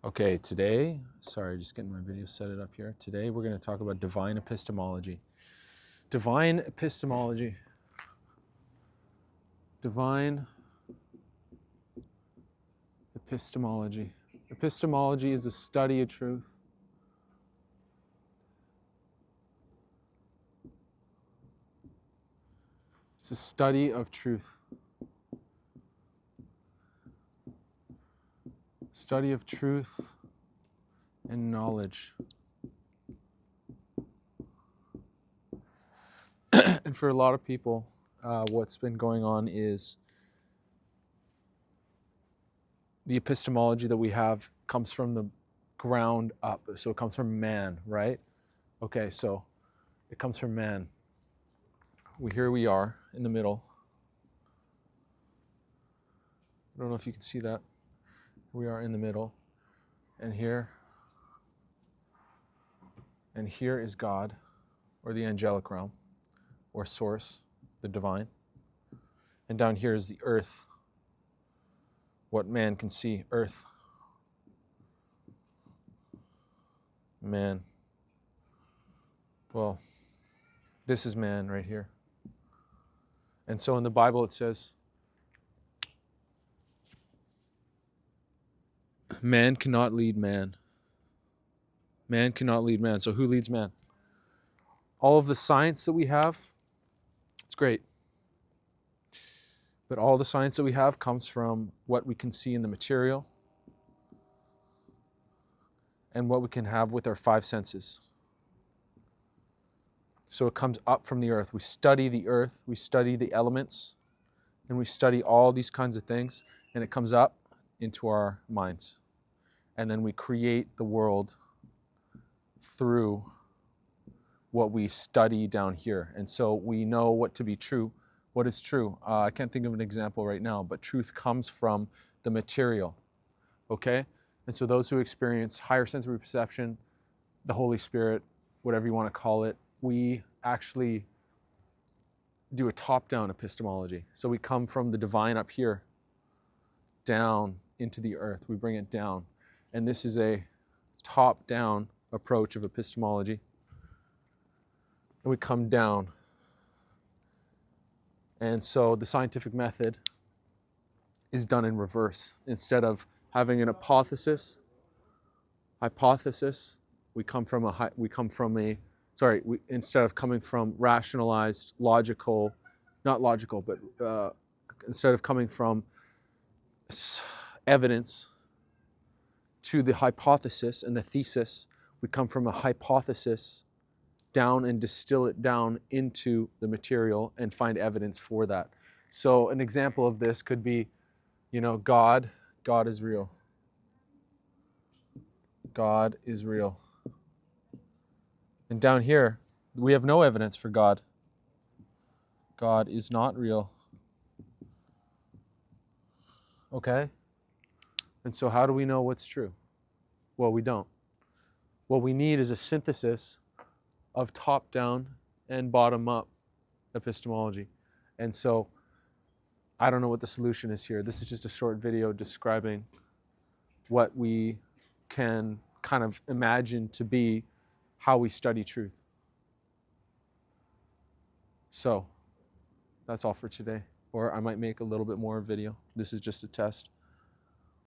Okay, today, sorry, just getting my video set it up here. Today we're going to talk about divine epistemology. Divine epistemology. Divine epistemology. Epistemology is a study of truth. It's a study of truth. Study of truth and knowledge. And for a lot of people, what's been going on is the epistemology that we have comes from the ground up. So it comes from man, right? Okay, so it comes from man. Here we are in the middle. I don't know if you can see that. We are in the middle. And here is God, or the angelic realm, or source, the divine. And down here is the earth, what man can see, earth. Man. Well, this is man right here. And so in the Bible it says, man cannot lead man. Man cannot lead man. So who leads man? All of the science that we have, it's great. But all the science that we have comes from what we can see in the material and what we can have with our five senses. So it comes up from the earth. We study the earth, we study the elements, and we study all these kinds of things, and it comes up into our minds. And then we create the world through what we study down here. And so we know what to be true. What is true? I can't think of an example right now, but truth comes from the material, okay? And so those who experience higher sensory perception, the Holy Spirit, whatever you want to call it, we actually do a top-down epistemology. So we come from the divine up here, down into the earth. We bring it down. And this is a top-down approach of epistemology. And we come down. And so the scientific method is done in reverse. Instead of having an hypothesis, instead of coming from rationalized, logical, instead of coming from evidence to the hypothesis and the thesis, we come from a hypothesis down and distill it down into the material and find evidence for that. So an example of this could be, God is real. God is real. And down here, we have no evidence for God. God is not real. Okay? And so how do we know what's true? Well, we don't. What we need is a synthesis of top-down and bottom-up epistemology. And so I don't know what the solution is here. This is just a short video describing what we can kind of imagine to be how we study truth. So that's all for today. Or I might make a little bit more video. This is just a test.